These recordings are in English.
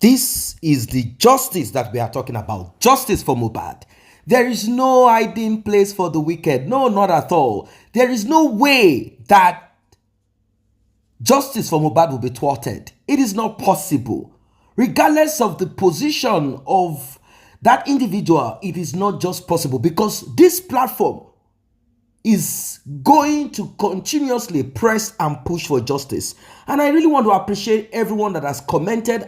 This is the justice that we are talking about. Justice for Mohbad. There is no hiding place for the wicked. No, not at all. There is no way that justice for Mohbad will be thwarted. It is not possible. Regardless of the position of that individual, it is not just possible, because this platform is going to continuously press and push for justice. And I really want to appreciate everyone that has commented.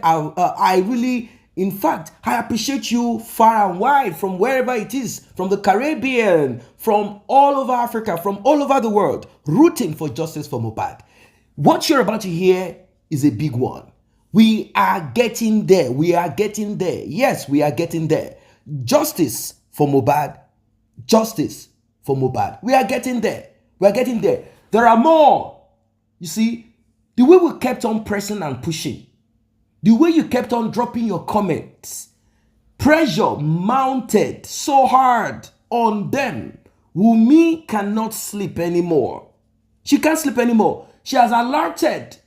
In fact, I appreciate you far and wide, from wherever it is, from the Caribbean, from all over Africa, from all over the world, rooting for justice for Mohbad. What you're about to hear is a big one. We are getting there. We are getting there. Yes, we are getting there. Justice for Mohbad. Justice for Mohbad. We are getting there. We are getting there. There are more. You see, the way we kept on pressing and pushing, the way you kept on dropping your comments, pressure mounted so hard on them. Wunmi cannot sleep anymore. She can't sleep anymore. She has alerted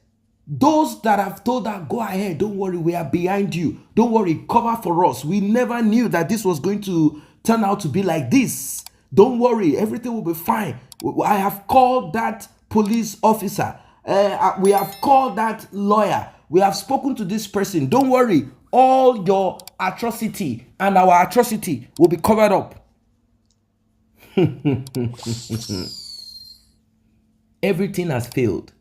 those that have told her, go ahead, don't worry, we are behind you. Don't worry, cover for us. We never knew that this was going to turn out to be like this. Don't worry, everything will be fine. I have called that police officer. We have called that lawyer. We have spoken to this person. Don't worry, all your atrocity and our atrocity will be covered up. Everything has failed.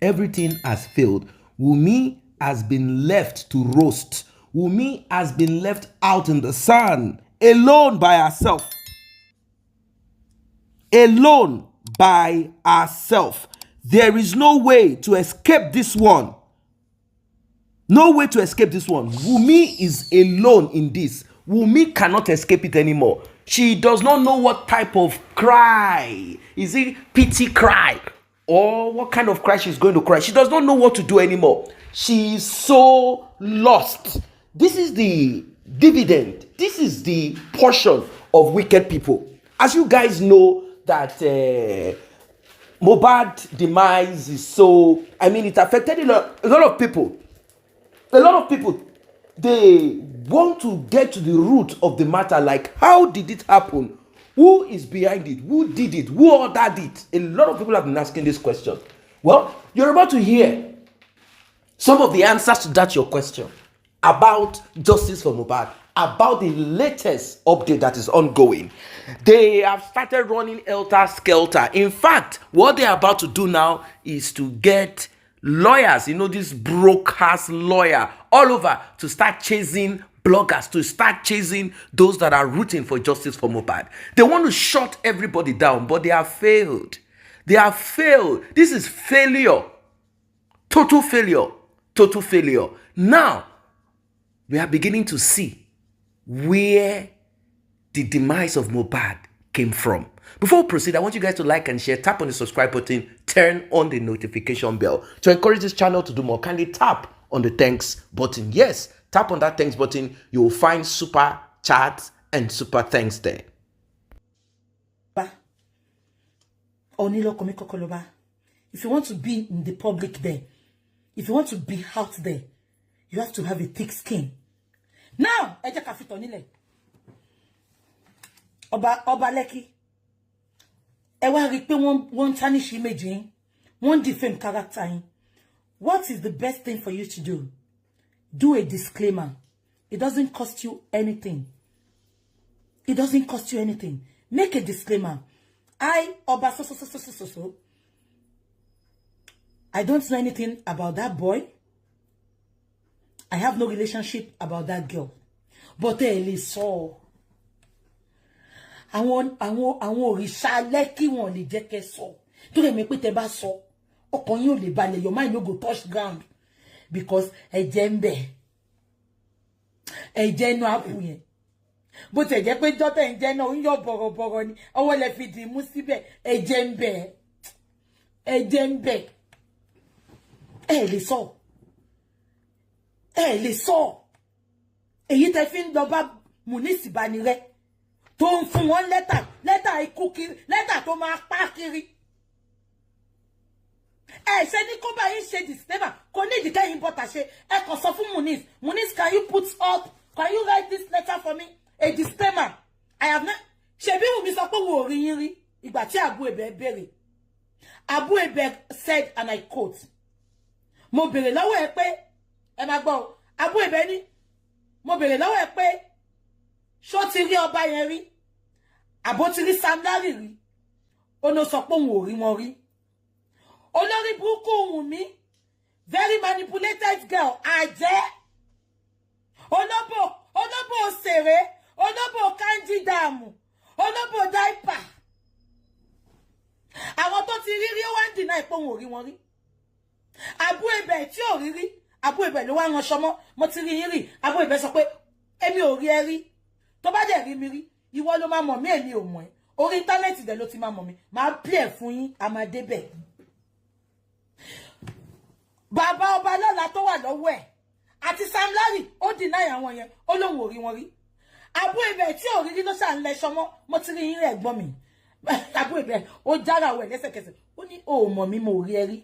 Everything has failed. Wunmi has been left to roast. Wunmi has been left out in the sun, alone by herself. Alone by herself. There is no way to escape this one. No way to escape this one. Wunmi is alone in this. Wunmi cannot escape it anymore. She does not know what type of cry. Is it pity cry? Or what kind of cry she's going to cry? She does not know what to do anymore. She is so lost. This is the dividend. This is the portion of wicked people. As you guys know, that Mohbad demise is so, it affected a lot of people. A lot of people, they want to get to the root of the matter. Like, how did it happen? Who is behind it? Who did it? Who ordered it? A lot of people have been asking this question. Well, you're about to hear some of the answers to that your question about justice for Mohbad, about the latest update that is ongoing. They have started running helter-skelter. In fact, what they're about to do now is to get lawyers, this broke-ass lawyer all over, to start chasing bloggers, to start chasing those that are rooting for justice for Mohbad. They want to shut everybody down, but they have failed. They have failed. This is failure. Total failure. Total failure. Now, we are beginning to see where the demise of Mohbad came from. Before we proceed, I want you guys to like and share, tap on the subscribe button, turn on the notification bell. To encourage this channel to do more, kindly tap on the thanks button. Yes, tap on that thanks button. You will find super chats and super thanks there. If you want to be in the public there, if you want to be out there, you have to have a thick skin. Now, Oba Leki, ewa rí pé wọ́n tarnish image yín, wọ́n defame character yín. What is the best thing for you to do? Do a disclaimer. It doesn't cost you anything. It doesn't cost you anything. Make a disclaimer. Oba so. I don't know anything about that boy. I have no relationship about that girl. But they saw. Àwọn òrìṣà Lẹ́kì wọn lè jẹ́ kẹ́ sọ. Tó lè mọ̀ pé tẹ́ bá sọ, ọkàn yín ò lè balẹ̀, your mind no go touch ground, because ẹ̀jẹ̀ ń bẹ. Ẹ̀jẹ̀ inú àpò yẹn. Bó tẹ̀ jẹ́ pé jọ́tẹ̀ ń jẹ́ náà ń yọ bọ̀rọ̀bọ̀rọ̀ ni, ọwọ́ lẹ fi dì mú síbẹ̀, ẹ̀jẹ̀ ń bẹ. Ẹ̀jẹ̀ ń bẹ. Ẹ lè sọ. Ẹ lè sọ. Èyí tẹ́ fi ń lọ bá Munisi Banire. Tó ń fún wọn lẹ́tà ikú kiri, lẹ́tà tó máa pa kiri. ṣe ní kó bá yín ṣe disclaimer kò ní ìdíkẹ́ yín bọ́ta ṣe ẹ kàn sọ fún Muniz can you put up, can you write this letter for me, a disclaimer. I have not ṣebí Wunmi sọ pé wo rí yín rí ìgbà tí Abu Ebe béèrè. Abu Ebe said, and I quote, mo béèrè lọ́wọ́ ẹ pé ẹ má gbọ́ Abu Ebe ní mo béèrè lọ́wọ́ ẹ pé ṣó ti rí ọba yẹn rí àbó ti rí Sam Larry rí ó no sọ pé òun ò rí wọn rí. Olórí burúkú Wunmi, very manipulated girl, àjẹ́ olóbò òṣèré, olóbò kanji dààmú, olóbò dáìpà. Àwọn tó ti rí ó wá ń dìnnà pé òun ò rí wọn rí. Abu Ebe tí ò rí rí, Abu Ebe ló wá ránṣọ mọ́, mo ti rí yín rí. Abu Ebe sọ pé èmi ò rí ẹ rí. Tó bá dẹ̀ rí mi rí, ìwọ ló máa mọ̀ mí, èmi ò mọ̀ ẹ́. Orí íńtánẹ́ẹ̀tì dẹ̀ ló ti máa mọ̀ mí. Màá play fún yín, a máa débẹ̀. Bàbá ọba lọ́la tó wà lọ́wọ́ ẹ̀ àti Sam Larry ó deny àwọn yẹn, ó lóun ò rí wọn rí. Abu Ebe tí ò rí rí ló ṣà ń lẹ́ṣọ mọ́, mo ti rí yín rẹ̀ gbọ́n mi. Abu Ebe ó jára wẹ̀ lẹ́sẹ̀kẹsẹ̀, ó ní o mọ̀ mí, mo rí ẹ rí.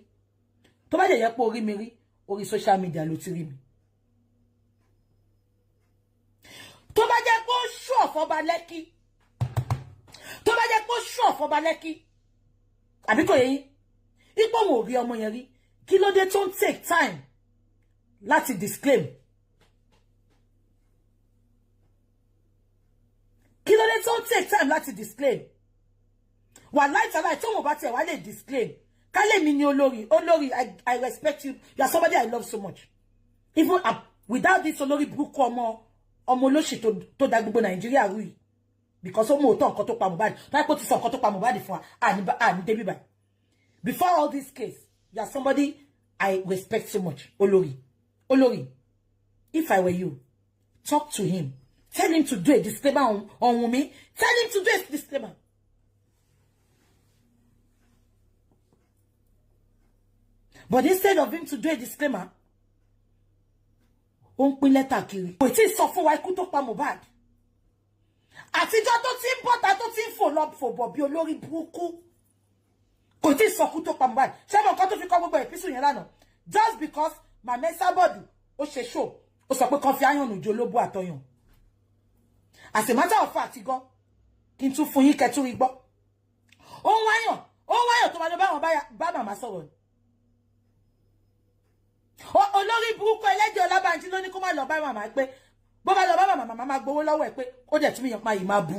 Tó bá dẹ̀ yẹ pé orí mi rí, orí social media ló ti rí mi. Tó bá jẹ́ pé ó ṣú ọ̀fọ̀ba Lẹ́kì, tó bá jẹ́ pé ó ṣú ọ̀fọ̀ba Lẹ́kì, àbí kò yẹ yín, ipò wọn ò rí ọmọ yẹn rí, kí ló dé tó ń take time láti disclaim? Kí ló dé tó ń take time láti disclaim? Wà láìtàláì tó wọ́n bá tẹ̀ wá lè disclaim. Kálẹ̀ mi ni olórí, I respect you. You are somebody I love so much. Even without this olórí burúkú ọmọ olóṣì tó dá gbogbo Nàìjíríà rú yìí. Because ó mọ̀ òótọ́ nǹkan tó pa Mohbad. Láì pé ó ti sọ nǹkan tó pa Mohbad fún wa. Àní débi báyìí. Before all this case, you are somebody I respect so much. Olori, if I were you, talk to him. Tell him to do a disclaimer on Wunmi. Tell him to do a disclaimer. But instead of him to do a disclaimer, ó ń pín lẹ́tà kiri. Kò tí ì sọ fún wa ikú tó pa Mohbad. Àtijọ́ tó ti ń bọ́ta tó ti ń fò lọ fò bọ̀ bí olórí burúkú. Kò tí ì sọ ikú tó pa Mohbad. Ṣé mo nǹkan tó fi kọ́ gbogbo ẹ̀písù yẹn lánàá? Just because Mama Sábọ̀dù ó ṣe show, ó sọ pé kan fi áyàn nù jólóbó àtọyàn. As a matter of fact, gan, kí n tún fún yín kẹ́ tún rí gbọ́. Ó ń wáyàn tó máa lọ bá màmá sọ̀rọ̀ ni. Olórí burúkú ẹlẹ́jẹ̀ Ọlábànjí ló ní kó má lọ bá màmá pé bó bá lọ bá màmá máa gbowó lọ́wọ́ ẹ̀ pé ó dẹ̀ tún yàn pa yìí máa bú.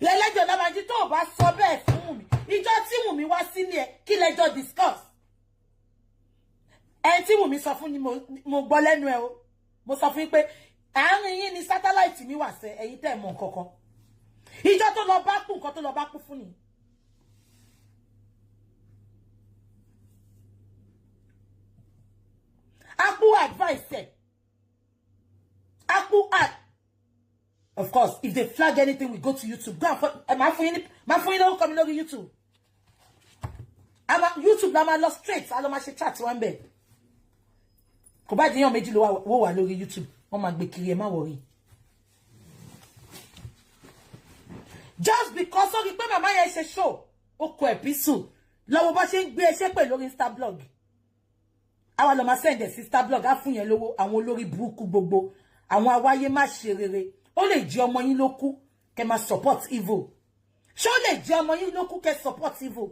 Ẹlẹ́jẹ̀ Ọlábànjí tó bá sọ bẹ́ẹ̀ fún Wunmi, ìjọ tí Wunmi wá sílé ẹ̀ kí lẹ́jọ́ discuss. Ẹni tí Wunmi sọ fún ni mo gbọ́ lẹ́nu ẹ̀ o. Mo sọ fún yín pé àárín yín ni satellite mi wà sẹ́, ẹ̀yin tẹ́ mọ̀ nǹkankan. Ìjọ tó lọ bá kú nǹkan tó lọ bá kú fún ni. Apple advice. Apple ad. Of course, if they flag anything, we go to YouTube. Go and my phone don't come on YouTube. YouTube na ma lost straight. I ma ṣe chat one bed. Kò bá diyan méjì ló wà lórí YouTube. Wọ́n máa gbé kiri, ẹ má worry. Just because ó rí pé màmá yẹn ṣe show, ó kọ episode. Lọ́wọ́ bá ṣe ń gbé ẹṣẹ́ pẹ̀ lórí Insta blog. Àwa lọ máa send sister blog á fún yẹn lówó, àwọn olórí burúkú gbogbo, àwọn awáyé má ṣe rere. Ó lè jẹ́ ọmọ yín ló kú kẹ́ máa support evil. Ṣé ó lè jẹ́ ọmọ yín ló kú kẹ́ support evil?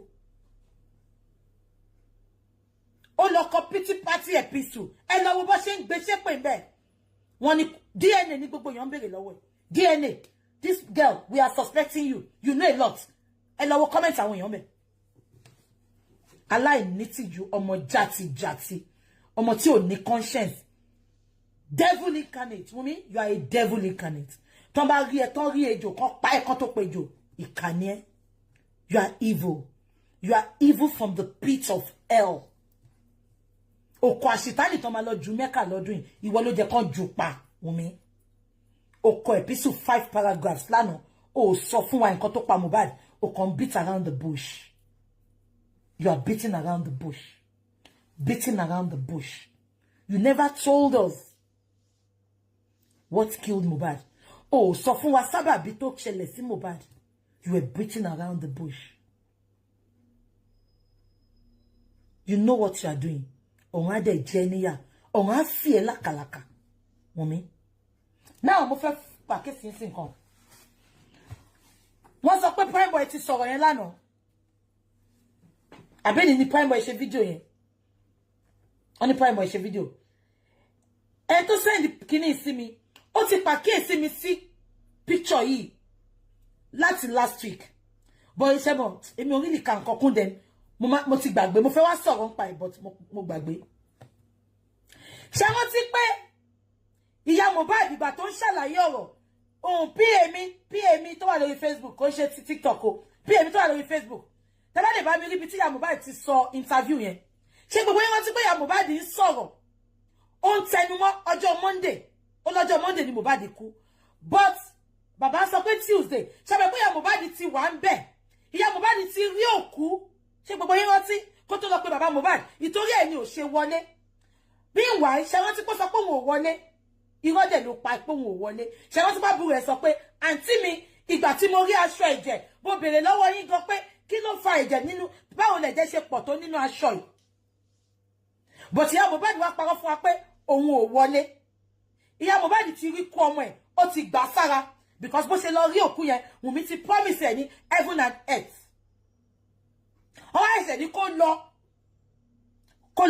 Ó lọ kọ pity party epistle. Ẹ lọ wo bó ṣe ń gbé ṣépè ńbẹ̀. Wọ́n ní DNA ní gbogbo èèyàn ń béèrè lọ́wọ́ ẹ̀. DNA, this girl, we are suspecting you. You know a lot. Ẹ lọ wo comment àwọn èèyàn ńbẹ̀. Aláìnítìjú, ọmọ játijàti, ọmọ tí ò ní conscience. Devil incarnate. Wunmi, you are a devil incarnate. Tọ́n bá rí ẹ, tọ́n rí ejò, kan pa ẹ, kan tó pe ejò. Ìkànnì ẹ. You are evil. You are evil from the pit of hell. Oko àṣìtánì tọ́n máa lọ ju Mẹ́kà lọ́dún yìí. Ìwọ ló jẹ́ kán jù pa, Wunmi. Oko epistle 5 paragraphs lánàá. Ó sọ fún wa nǹkan tó pa Mohbad. O kàn beat around the bush. You are beating around the bush. Beating around the bush. You never told us what killed Mohbad. Oh, sọ fún wa sábàbí tó ṣẹlẹ̀ sí Mohbad. You were beating around the bush. you know what you are doing. On a de genia, on a fear la kalaka. Wunmi. Now, mo fẹ́ pàkẹ́ sí nǹkan. Wọ́n sọ pé Prime Boy ti sọ̀rọ̀ yẹn lánàá. Àbẹ́ni ni Prime Boy ṣe fídíò yẹn. Wọ́n ní Prime Boy ṣe fídíò. Ẹ tó send kíní sí mi. Ó ti pàkíyèsí mi sí picture yìí láti last week. But ṣé mo èmi ò really kan kokun den. Mo ti gbàgbé. Mo fẹ́ wá sọ̀rọ̀ npa ẹ̀ but mo gbàgbé. Ṣé wọ́n ti pé ìyá Mohbad ìgbà tó ń ṣàlàyé ọ̀rọ̀ ohun PA mi tó wà lórí Facebook kò ṣe TikTok o PA mi tó wà lórí Facebook tẹ́lá lè bá mi rí bí tí ìyá Mohbad ti sọ interview yẹn ṣé gbogbo yẹn wọ́n ti pé ìyá Mohbad ń sọ̀rọ̀ ó ń tẹnumọ́ ọjọ́ Monday ó lọ́jọ́ Monday ni Mohbad kú but bàbá sọ pé Tuesday ṣé pé ìyá Mohbad ti wà ń bẹ̀ ìyá Mohbad ti rí òkú ṣé gbogbo yẹn wọ́n ti kó tó lọ pé bàbá Mohbad ìtorí ẹ̀ ni ò ṣe wọlé bí ìwà ṣé wọ́n ti kó sọ pé òun ò wọlé irọ́ dẹ̀ ló pa pé òun ò wọlé ṣé wọ́n ti bá burú ẹ̀ sọ pé àǹtí mi ìgbà tí mo rí aṣọ ẹ̀jẹ̀ mo béèrè lọ́wọ́ yín gan pé kí ló fa ẹ̀jẹ̀ nínú báwo lẹ̀jẹ̀ ṣe pọ̀ tó nínú aṣọ yìí but ìyá Mohbad wá parọ́ fún wa pé òun ò wọlé ìyá Mohbad ti rí kú ọmọ ẹ̀ ó ti gbà sára because bó ṣe lọ rí òkú yẹn Wunmi ti promise ẹ̀ ní heaven and earth ọwọ́ ẹ̀sẹ̀ ní kó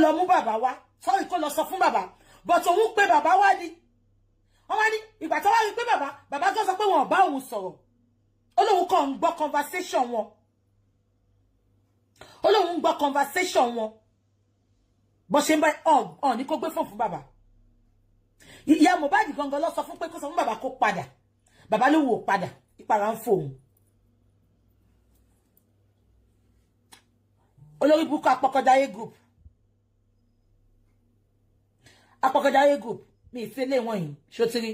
lọ mú bàbá wá sorry kó lọ sọ fún bàbá but òun pé bàbá wá ní wọ́n wá ní ìgbà tó wá rí pé bàbá tó sọ pé wọn ò bá òun sọ̀rọ̀ ó lóun kàn ń gbọ́ conversation wọn ó lóun ń gbọ́ conversation wọn bó ṣe ń bá ọ̀ ní kó gbé fún bàbá ìyá Mohbad gangan lọ sọ fún pé kó sọ fún bàbá kó padà bàbá ló wò padà ìpara ń fòun olórí burúkú apọkọdáyé group mi ìfẹ́lẹ̀ wọn yìí ṣótírí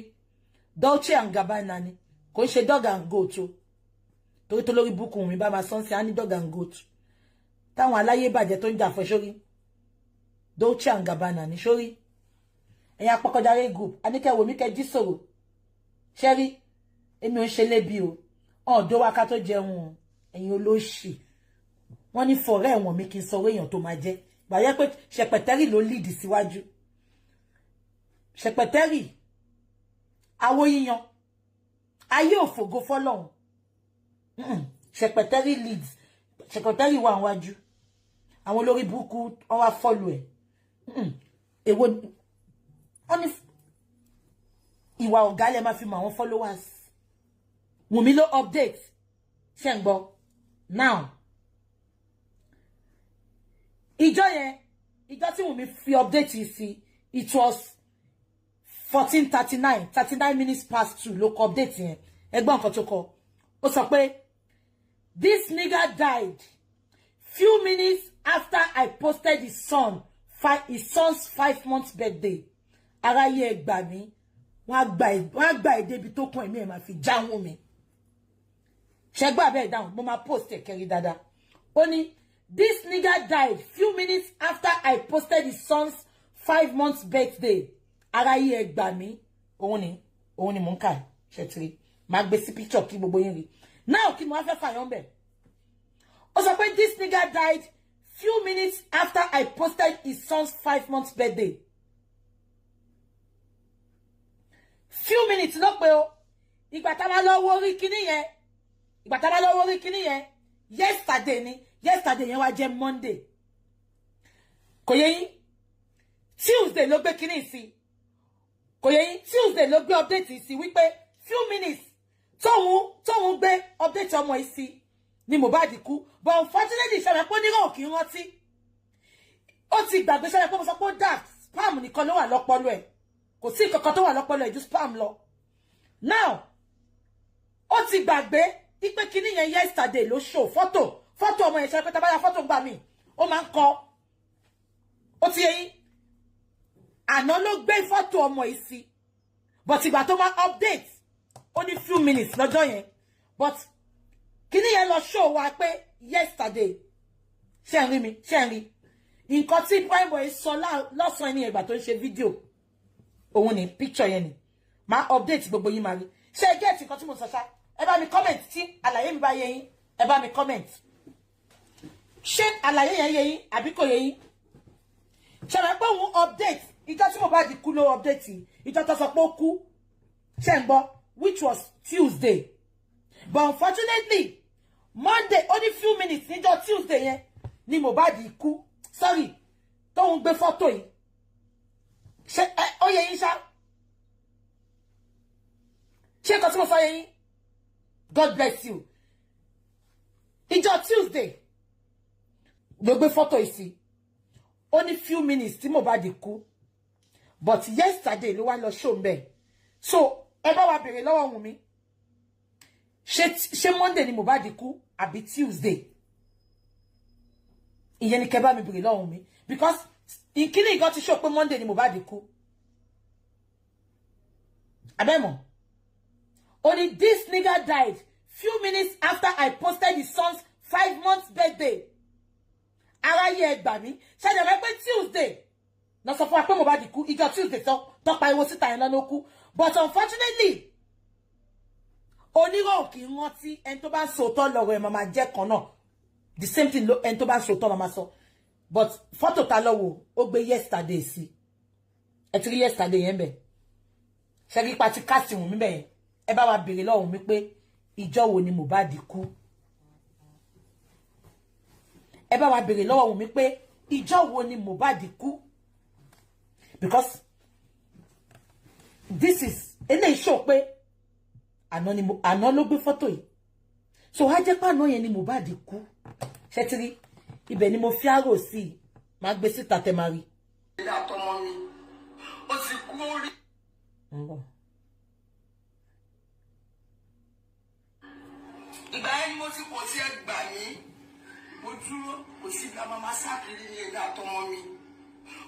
Dolce and Gabbana ni kò ń ṣe dog and goat o torí tó lórí burúkú mi bá máa sọ́nsì á ní dog and goat táwọn aláyé bàjẹ́ tó ń jà fún sórí Dolce and Gabbana ni sórí ẹ̀yin apọkọdáyé group aníkẹ́wò mi kẹ́ jí sọ̀rọ̀ ṣẹ́rí èmi ò ń ṣe lébi o ọ̀dọ́ wa ká tó jẹun ẹ̀yin olóṣì wọ́n ní fọ̀rẹ́ ẹ̀wọ̀n mi kí n sọ èèyàn tó máa jẹ́ gbàyẹ́ pé ṣẹpẹtẹ́rì ló lead síwájú ṣẹpẹtẹ́rì awo yíyan ayé òfògo fọ́lọ́run ṣẹpẹtẹ́rì leads ṣẹpẹtẹ́rì wà wájú àwọn olórí burúkú wọ́n wá follow ẹ̀ èwo wọ́n ní ìwà ọ̀gá lẹ máa fi mọ àwọn followers Wunmi ló update ṣé ń gbọ́ now ìjọ tí Wunmi fi update yìí sí it was 39 minutes past 2 ló kọ update yẹn ẹgbọ́n nǹkan tó kọ ó sọ pé this nigga died few minutes after I posted his son's 5 months birthday aráyé ẹ gbà mí wọ́n gba èdè ibi tó kún ẹ̀mí ẹ̀ máa fi jáwọ́ mi ṣẹgbà bẹ́ẹ̀ dáhùn mo máa post ẹ̀ kẹrí dáadáa ó ní this nigga died few minutes after I posted his son's 5 months birthday aráyé ẹ gbà mí òun ni mò ń kà ṣẹtiri máa gbé sí picture kí gbogbo yín rí now kí mo wá fẹ́ fàyàn bẹ̀ ó sọ pé this nigga died few minutes after I posted his son's 5 months birthday few minutes ló pé o ìgbà tá bá lọ wo rí kíní yẹn yesterday yẹn wá jẹ́ Monday kò yé yín Tuesday ló gbé kíní sí kò yé yín Tuesday ló gbé update sí wípé few minutes tóun gbé update ọmọ yìí sí ni Mohbad kú but unfortunately ṣẹlẹ̀ pé onírò kì í rántí ó ti gbàgbé ṣẹlẹ̀ pé mo sọ pé dark spam nìkan ló wà lọ́pọlọ ẹ̀ kò sí nǹkan tó wà lọ́pọlọ ẹ̀ ju spam lọ now ó ti gbàgbé ipe kíní yẹn yesterday ló show photo ọmọ yẹn ṣe pé tabaya photo gbà mí ó máa ń kọ ó ti yé yín àná ló gbé photo ọmọ yìí sí but ìgbà tó máa update ó ní few minutes lọ́jọ́ yẹn but kíní yẹn lọ show wa pé yesterday ṣé ń rí mi ṣé ń rí nǹkan tí Prime Boy sọ lọ́sàn-án ní ìgbà tó ń ṣe fídíò òun ni picture yẹn ni máa update gbogbo yín máa rí ṣé get nǹkan tí mo sọ ṣá ẹ bá mi comment tí àlàyé mi bá yé yín ẹ bá mi comment ṣé àlàyé yẹn yé yín àbí kò yé yín Ṣé mo pé òun update ìjọ tí Mohbad kú ló update ìjọ tó sọ pé ó kú ṣé ń gbọ́ which was Tuesday but unfortunately Monday only few minutes níjọ Tuesday yẹn ni Mohbad kú sorry tóun gbé fọ́tò yìí ṣé ó yé yín ṣá ṣé nǹkan tí mo sọ yé yín God bless you ìjọ Tuesday ló gbé fọ́tò yìí sí only few minutes tí Mohbad kú but yesterday ló wá lọ show mbẹ so ẹ bá wa béèrè lọ́wọ́ Wunmi ṣé Monday ni Mohbad kú àbí Tuesday ìyẹn ni kẹ́ bá mi béèrè lọ́wọ́ Wunmi because ìkíni ìgàn ti show pé Monday ni Mohbad kú abẹ́mọ̀ only this nigga died few minutes after I posted his son's 5 months birthday aráyé ẹ gbà mí ṣáàjà rẹ pé Tuesday lọ sọ fún wa pé Mohbad kú ìjọ Tuesday tó pariwo síta yẹn lọ́nà kú but unfortunately onírò kì í rántí ẹni tó bá ń sòótọ́ lọ́rọ̀ ẹ̀ máa jẹ́ kan náà the same thing ẹni tó bá ń sòótọ́ máa sọ but fọ́tò ta lọ́wọ́ ó gbé yesterday sí ẹ ti rí yesterday yẹn bẹ̀ ṣe rí pati cast Wunmi bẹ̀ yẹn ẹ bá wa béèrè lọ́wọ́ mi pé ìjọ wo ni Mohbad kú ẹ bá wa béèrè lọ́wọ́ Wunmi pé ìjọ wo ni Mohbad kú because this is eléyìí show pé àná ló gbé fọ́tò yìí so wá jẹ́ pé àná yẹn ni Mohbad kú ṣé ti rí ibẹ̀ ni mo fi àrò sí i máa gbé síta tẹ́ máa rí. ilé àtọmọ mi ó ti kú orí. ìgbà yẹn ni mo ti kò tí ẹ gbà mí mo dúró kò sí ìgbà máa sákìrì ní ilé àtọmọ mi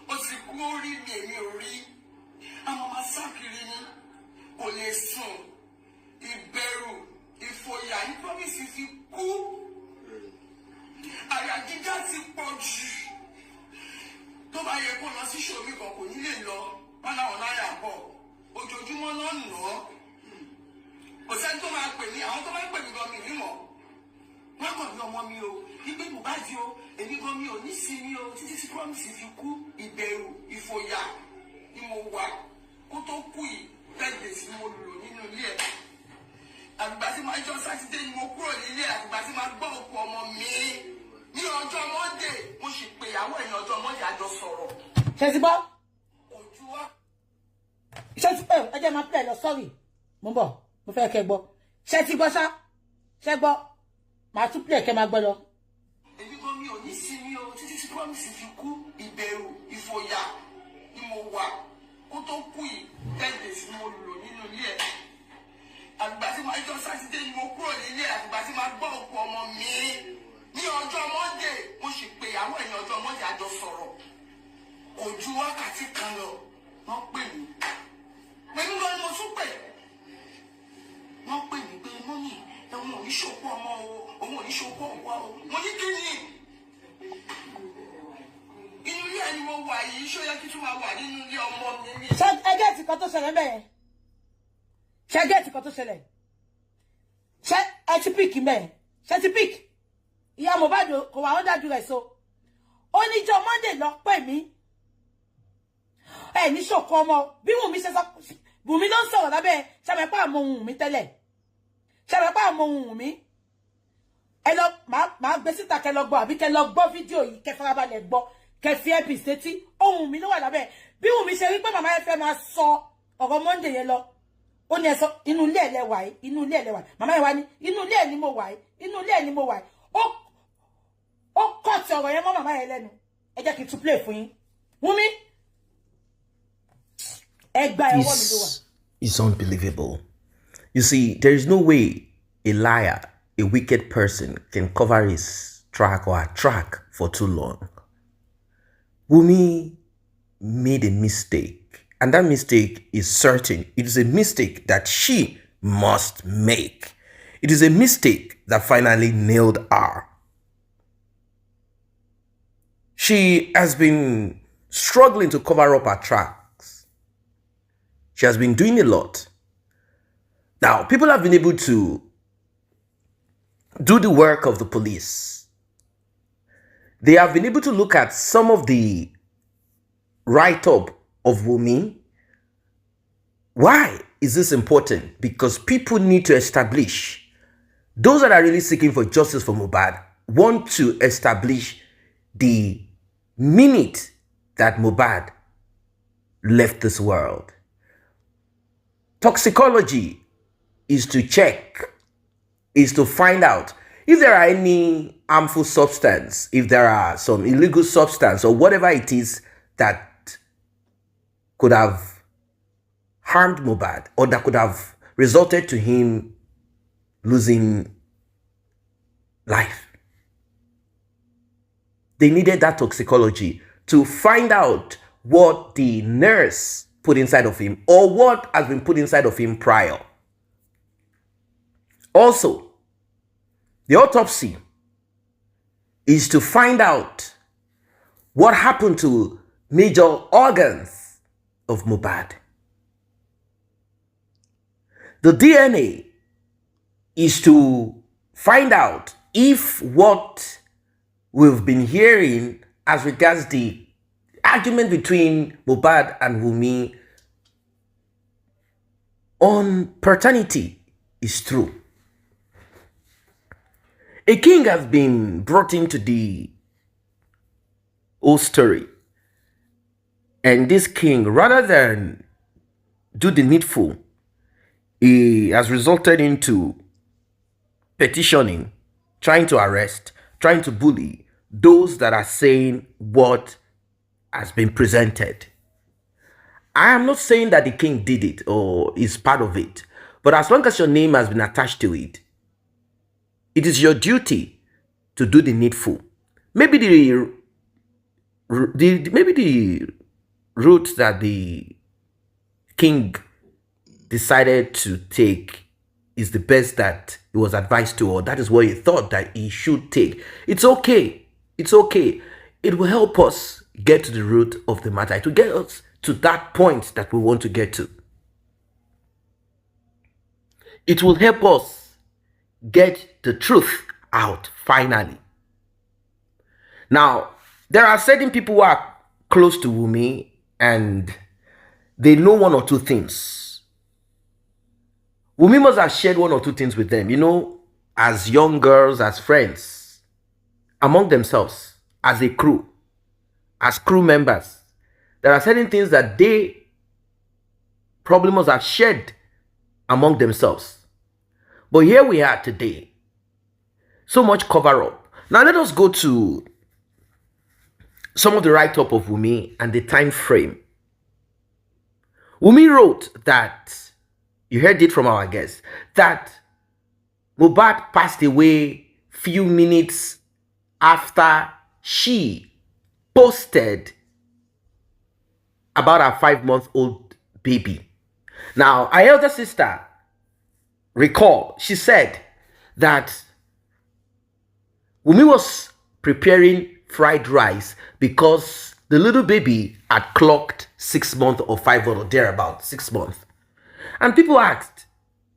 ó ti kú orí mi èmi ò rí àmọ́ máa sákìrì ní kò lè sùn ìbẹ̀rù ìfòyà ní promise fi kú àyà jíjá ti pọ̀ jù tó bá yẹ kó lọ sí ṣòmí kan kò ní lè lọ wọn láwọn láyà bọ̀ ojoojúmọ́ náà nà án kò sẹ́ni tó máa pè mí àwọn tó máa ń pè mí gan mi nímọ̀ wọ́n kàn ní ọmọ mi o ìgbé Mohbad o èmi gan mi ò ní sinmi o títí tí promise fi kú ìbẹ̀rù ìfòyà ni mo wà kó tó kú yìí tẹ́lẹ̀ tí mo lò nínú ilé ẹ̀ àgbà tí máa jọ sátidé ni mo kúrò nílé àgbà tí máa gbọ́ òkú ọmọ mi ní ọjọ́ Monday mo sì pè ìyàwó ẹ̀ ní ọjọ́ Monday àjọ sọ̀rọ̀. ṣe ti gbọ́. ojú wa. ṣe ti ẹ jẹ́ máa pẹ́ lọ sọ́ọ̀rì mo bọ̀ mo fẹ́ kẹ́ gbọ́ ṣe ti gbọ́ ṣá ṣe gbọ́ màá tún pẹ́ kẹ́ máa gbọ́ lọ. èmi gan mi ò ní sinmi o títí tí promise fi kú ìbẹ̀rù ìfòyà ni mo wà kó tó kú yìí tẹ́lẹ̀ tí mo lò nínú ilé ẹ̀ àgbà tí máa jọ sátidé ni mo kúrò nílé àgbà tí máa gbọ́ òkú ọmọ mi ní ọjọ́ Monday mo sì pè ìyàwó ẹ̀ ní ọjọ́ Monday àjọ sọ̀rọ̀ kò ju wákàtí kan lọ wọ́n pè mí pẹ̀lú lọ ni mo tún pè wọ́n pè mí pé mọ́mì ẹ̀wọ̀n ò ní ṣòkú ọmọ o òun ò ní ṣòkú ọ̀wá o mo ní kí ni inú ilé ẹni mo wà yìí ṣó yẹ kí tún máa wà nínú ilé ọmọ mi ní. ṣé ẹgẹ́ ti kan tó ṣẹlẹ̀ bẹ́ẹ̀ ṣé ẹgẹ́ ti kan tó ṣẹlẹ̀ ṣé ẹ ti píìkì mẹ́ẹ̀ ṣé ti píìkì ìyá Mohbad kò wá ó dájú rẹ̀ so ó níjọ́ Monday lọ pè mí ẹ ní ṣòkò ọmọ bí Wunmi ṣe sọ Wunmi ló ń sọ̀rọ̀ lábẹ́ ṣàbẹ̀pá àmọ́ ohun mi tẹ́lẹ̀ ṣàbẹ̀pá àmọ́ ohun mi ẹ lọ máa gbé síta kẹ́ lọ gbọ́ àbí kẹ́ lọ gbọ́ fídíò yìí kẹ́ farabalẹ̀ gbọ́ kẹ́ fi ẹ́pì sétí ohun mi ló wà lábẹ́ bí Wunmi ṣe rí pé màmá ẹ fẹ́ máa sọ ọ̀rọ̀ Monday yẹn lọ ó ní ẹ sọ inú ilé ẹ̀ lẹ́wà yìí inú ilé ẹ̀ lẹ́wà yìí màmá ẹ wá ní inú ilé ẹ̀ ni mo wà yìí inú ilé ẹ̀ ni mo wà yìí ó kọ́ ti ọ̀rọ̀ yẹn mọ́ màmá yẹn lẹ́nu ẹ jẹ́ kí n tún play fún yín Wunmi ẹ gba ẹwọ́ mi ló wà. It's unbelievable. You see, there is no way a liar, a wicked person can cover his track or her track for too long. Wunmi made a mistake, and that mistake is certain. It is a mistake that she must make. It is a mistake that finally nailed her. She has been struggling to cover up her tracks. She has been doing a lot. Now, people have been able to do the work of the police. They have been able to look at some of the write-up of Wunmi. Why is this important? Because people need to establish, those that are really seeking for justice for Mohbad want to establish the minute that Mohbad left this world. Toxicology is to check, is to find out if there are any harmful substance, if there are some illegal substance or whatever it is that could have harmed Mohbad or that could have resulted to him losing life. They needed that toxicology to find out what the nurse put inside of him or what has been put inside of him prior. Also, the autopsy is to find out what happened to major organs of Mohbad. The DNA is to find out if what we've been hearing as regards the argument between Mohbad and Wunmi on paternity is true. A king has been brought into the whole story, and this king, rather than do the needful, he has resulted into petitioning, trying to arrest, trying to bully those that are saying what has been presented. I am not saying that the king did it or is part of it, but as long as your name has been attached to it, it is your duty to do the needful. Maybe the route that the king decided to take is the best that he was advised to, or that is what he thought that he should take. It's okay. It's okay. It will help us get to the root of the matter. It will get us to that point that we want to get to. It will help us get the truth out finally. Now, there are certain people who are close to Wunmi and they know one or two things. Wunmi must have shared one or two things with them, as young girls, as friends, among themselves, as a crew, as crew members. There are certain things that they probably must have shared among themselves. But here we are today. So much cover up. Now let us go to some of the write-up of Wunmi and the time frame. Wunmi wrote that, you heard it from our guest, that Mohbad passed away few minutes after she posted about her 5-month-old baby. Now, our elder sister, recall, she said that Wunmi was preparing fried rice because the little baby had clocked 6 months or 5 months or thereabout, 6 months. And people asked,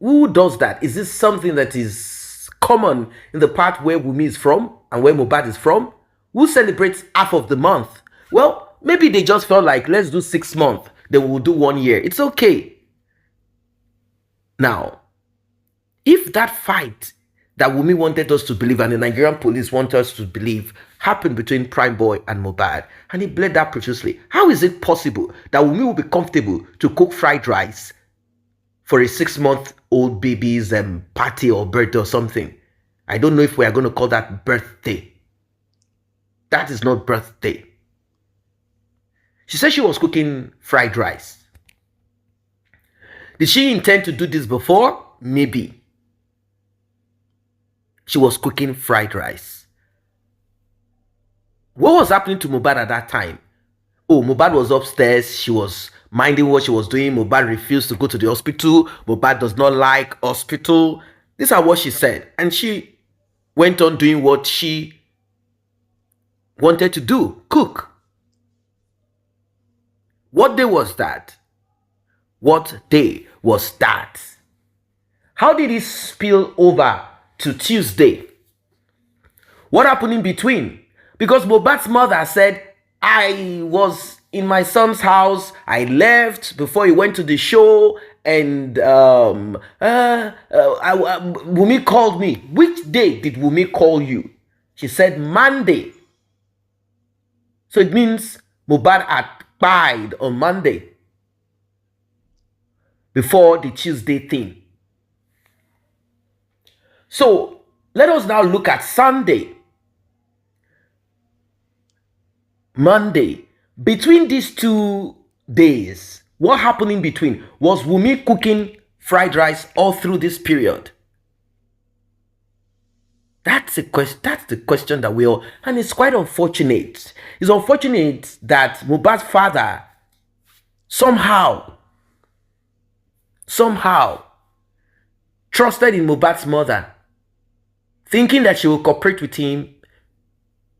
who does that? Is this something that is common in the part where Wunmi is from and where Mohbad is from? Who celebrates half of the month? Well, maybe they just felt like, let's do 6 months, then we'll do 1 year. It's okay. Now, if that fight that Wunmi wanted us to believe and the Nigerian police want us to believe happened between Prime Boy and Mohbad, and he bled that profusely, how is it possible that Wunmi will be comfortable to cook fried rice for a 6-month-old baby's party or birthday or something? I don't know if we are going to call that birthday. That is not birthday. She said she was cooking fried rice. Did she intend to do this before? Maybe. She was cooking fried rice. What was happening to Mohbad at that time? Oh, Mohbad was upstairs. She was minding what she was doing. Mohbad refused to go to the hospital. Mohbad does not like hospital. These are what she said. And she went on doing what she wanted to do, cook. What day was that? What day was that? How did it spill over to Tuesday? What happened in between? Because Mohbad's mother said, I was in my son's house. I left before he went to the show, and Wunmi called me. Which day did Wunmi call you? She said Monday. So it means Mohbad had died on Monday before the Tuesday thing. So let us now look at Sunday. Monday. Between these 2 days, what happened in between? Was Wunmi cooking fried rice all through this period? That's the question that we all, and it's quite unfortunate. It's unfortunate that Mohbad's father somehow trusted in Mohbad's mother, thinking that she will cooperate with him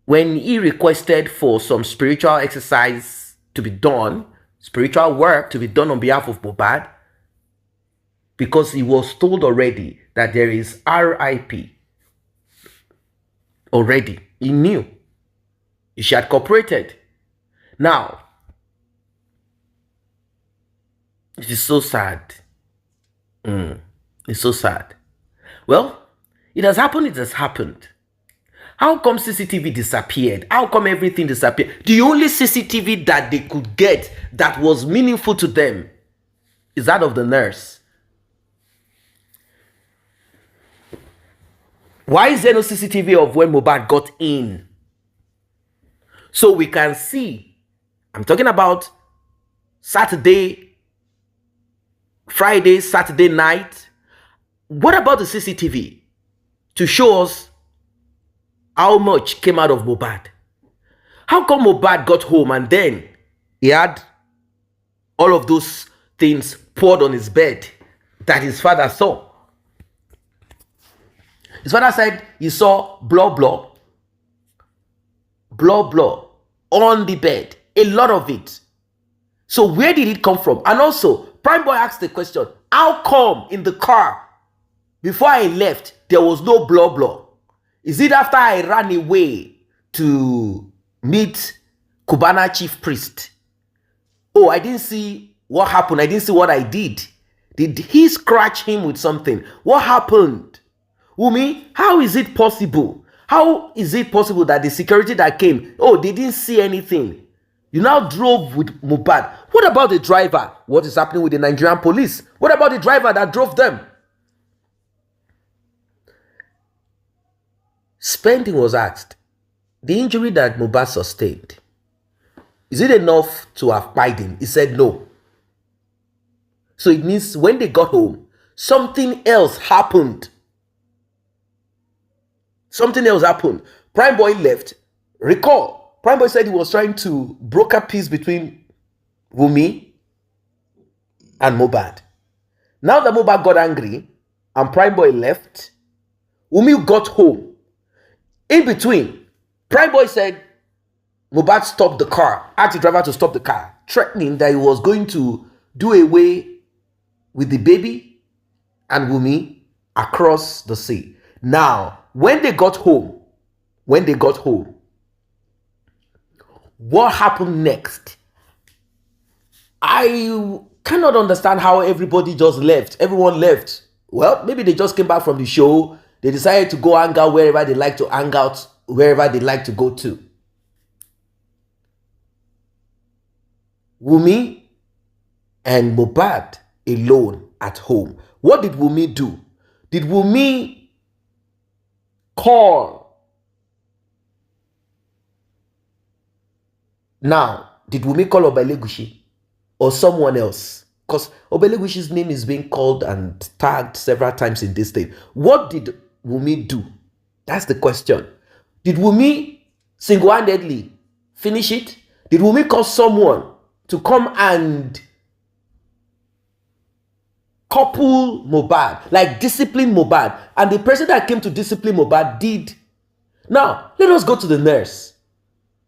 when he requested for some spiritual exercise to be done, spiritual work to be done on behalf of Mohbad, because he was told already that there is RIP. Already, he knew. She had cooperated. Now, it is so sad. It's so sad. Well, it has happened. It has happened. How come CCTV disappeared? How come everything disappeared? The only CCTV that they could get that was meaningful to them is that of the nurse. Why is there no CCTV of when Mohbad got in? So we can see. I'm talking about Saturday, Friday, Saturday night. What about the CCTV to show us how much came out of Mohbad? How come Mohbad got home and then he had all of those things poured on his bed that his father saw? His father said he saw blood on the bed, a lot of it. So where did it come from? And also, Prime Boy asked the question, how come in the car before I left there was no blood? Is it after I ran away to meet Cubana chief priest? Oh, I didn't see what happened. I didn't see what I did. Did he scratch him with something? What happened? Wunmi, how is it possible? How is it possible that the security that came, oh, they didn't see anything? You now drove with Mohbad. What about the driver? What is happening with the Nigerian police? What about the driver that drove them? Spending was asked, the injury that Mohbad sustained, is it enough to have pied him? He said no. So it means when they got home, something else happened. Something else happened. Prime Boy left. Recall, Prime Boy said he was trying to broker peace between Wunmi and Mohbad. Now that Mohbad got angry and Prime Boy left, Wunmi got home. In between, Prime Boy said Mohbad stopped the car, asked the driver to stop the car, threatening that he was going to do away with the baby and Wunmi across the sea. Now, when they got home, what happened next? I cannot understand how everybody just left. Everyone left. Well, maybe they just came back from the show. They decided to go hang out wherever they like to hang out, wherever they like to go to. Wunmi and Mohbad alone at home. What did Wunmi do? Did Wunmi call? Now, did Wunmi call Elegusi or someone else? Because Elegushi's name is being called and tagged several times in this thing. What did Wunmi do? That's the question. Did Wunmi single-handedly finish it? Did Wunmi call someone to come and couple Mohbad, like discipline Mohbad? And the person that came to discipline Mohbad did. Now, let us go to the nurse.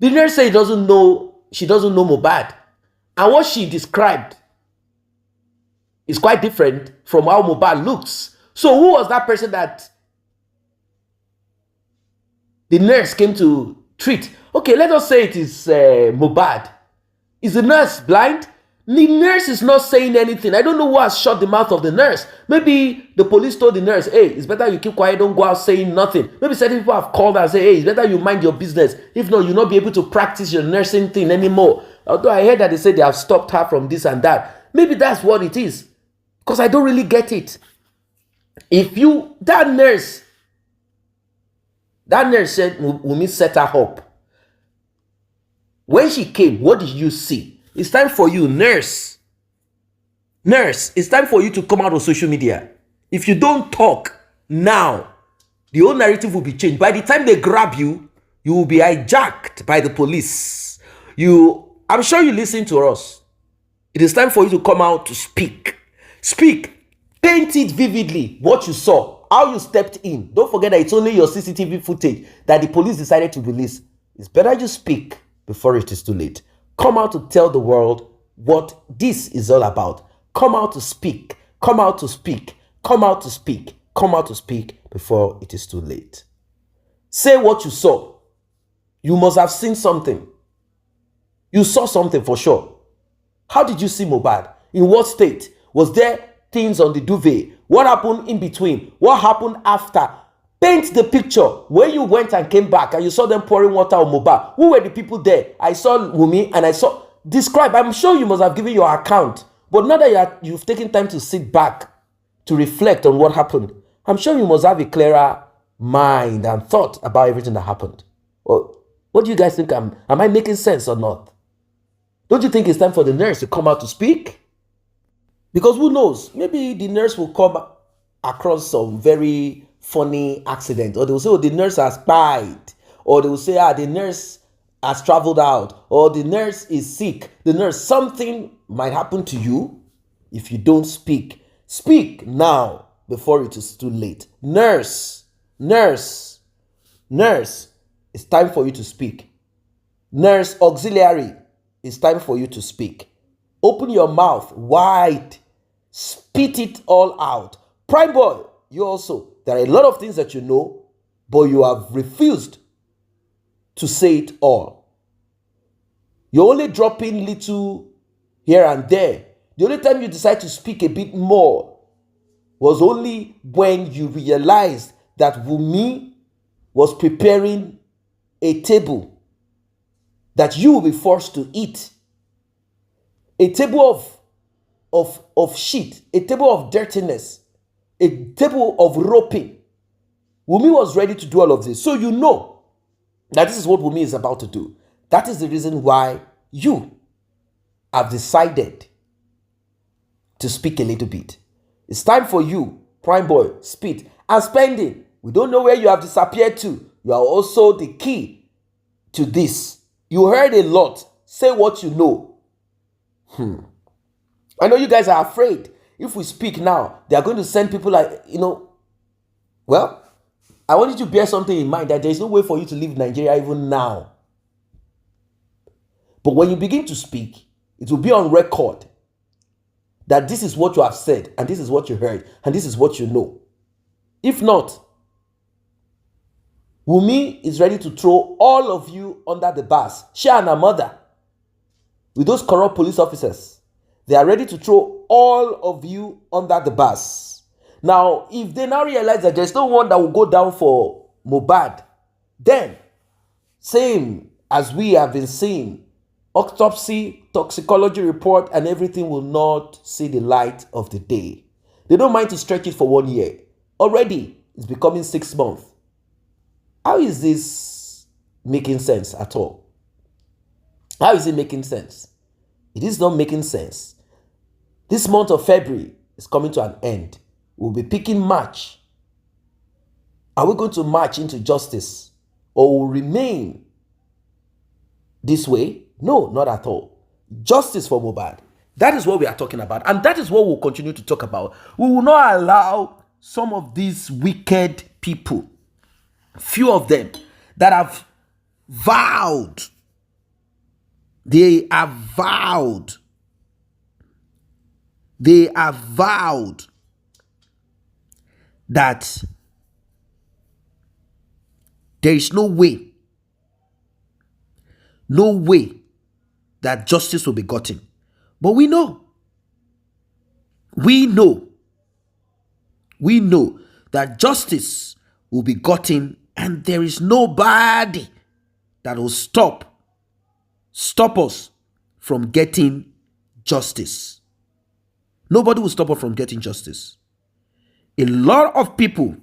The nurse said she doesn't know Mohbad. And what she described is quite different from how Mohbad looks. So who was that person that the nurse came to treat? Okay, let us say it is Mohbad. Is the nurse blind? The nurse is not saying anything. I don't know who has shut the mouth of the nurse. Maybe the police told the nurse, hey, it's better you keep quiet, don't go out saying nothing. Maybe certain people have called and say, hey, it's better you mind your business. If not, you'll not be able to practice your nursing thing anymore. Although I heard that they say they have stopped her from this and that. Maybe that's what it is. Because I don't really get it. If you, that nurse said Wunmi set her up. When she came, what did you see? It's time for you, nurse, it's time for you to come out on social media. If you don't talk now, the whole narrative will be changed. By the time they grab you, you will be hijacked by the police. I'm sure you listen to us. It is time for you to come out to speak. Speak. Paint it vividly, what you saw, how you stepped in. Don't forget that it's only your CCTV footage that the police decided to release. It's better you speak before it is too late. Come out to tell the world what this is all about. Come out to speak. Come out to speak. Come out to speak. Come out to speak before it is too late. Say what you saw. You must have seen something. You saw something for sure. How did you see Mohbad? In what state? Was there things on the duvet? What happened in between? What happened after? Paint the picture. When you went and came back and you saw them pouring water on Mohbad, who were the people there? I saw Wunmi and I saw... Describe. I'm sure you must have given your account. But now that you've taken time to sit back to reflect on what happened, I'm sure you must have a clearer mind and thought about everything that happened. Well, what do you guys think? Am I making sense or not? Don't you think it's time for the nurse to come out to speak? Because who knows? Maybe the nurse will come across some very funny accident, or they will say, oh, the nurse has died, or they will say, the nurse has traveled out, or the nurse is sick. Something might happen to you if you don't speak. Speak now before it is too late. Nurse, it's time for you to speak. Nurse auxiliary, it's time for you to speak. Open your mouth wide. Spit it all out. Prime boy, you also. There are a lot of things that you know, but you have refused to say it all. You're only dropping little here and there. The only time you decide to speak a bit more was only when you realized that Wunmi was preparing a table that you will be forced to eat. A table of shit, a table of dirtiness, a table of roping. Wunmi was ready to do all of this. So you know that this is what Wunmi is about to do. That is the reason why you have decided to speak a little bit. It's time for you, prime boy, speed and spending. We don't know where you have disappeared to. You are also the key to this. You heard a lot. Say what you know. I know you guys are afraid. If we speak now, they are going to send people well, I want you to bear something in mind, that there is no way for you to leave Nigeria even now. But when you begin to speak, it will be on record that this is what you have said, and this is what you heard, and this is what you know. If not, Wunmi is ready to throw all of you under the bus. She and her mother, with those corrupt police officers, they are ready to throw all of you under the bus. Now, if they now realize that there's no one that will go down for Mohbad, then, same as we have been seeing, autopsy, toxicology report, and everything will not see the light of the day. They don't mind to stretch it for 1 year. Already, it's becoming 6 months. How is this making sense at all? How is it making sense? It is not making sense. This month of February is coming to an end. We'll be picking March. Are we going to march into justice, or will remain this way? No, not at all. Justice for Mohbad. That is what we are talking about, and that is what we'll continue to talk about. We will not allow some of these wicked people, few of them, that have vowed, they have vowed that there is no way that justice will be gotten. But we know that justice will be gotten, and there is nobody that will stop us from getting justice. Nobody will stop us from getting justice. A lot of people,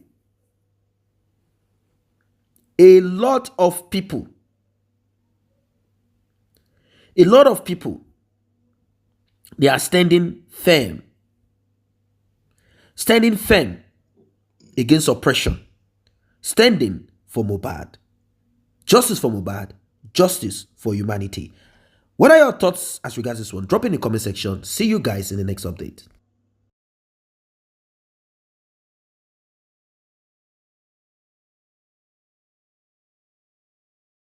they are standing firm against oppression, standing for Mohbad. Justice for Mohbad, justice for humanity. What are your thoughts as regards this one? Drop in the comment section. See you guys in the next update.